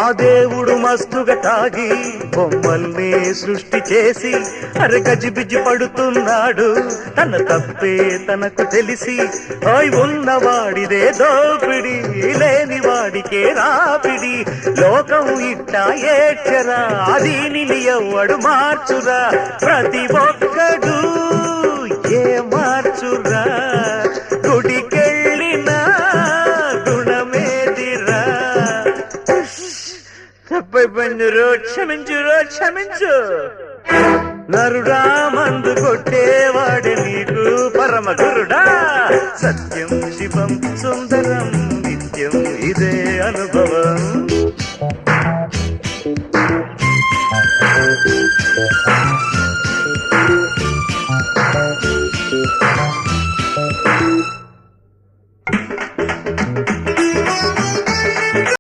ఆ దేవుడు మస్తుగా తాగి బొమ్మల్ని సృష్టి చేసి అరే గజిబిజి పడుతున్నాడు తన తప్పే తనకు తెలిసి ఓయ్ ఉన్నవాడిదే దోపిడి లేని వాడికే రాపిడి లోకం ఇట్టా ఏడ్చరా దీనిని ఎవ్వడు మార్చురా ప్రతి ఒక్కడు ఏ మార్చురా గుడికెళ్ళినా గుణమేదిరా తప్పైపోయిందిరో క్షమించురో క్షమించు నరుడా మందు కొట్టేవాడే నీకు పరమ గురుడా సత్యం శివం సుందరం నిత్యం ఇదే అనుభవం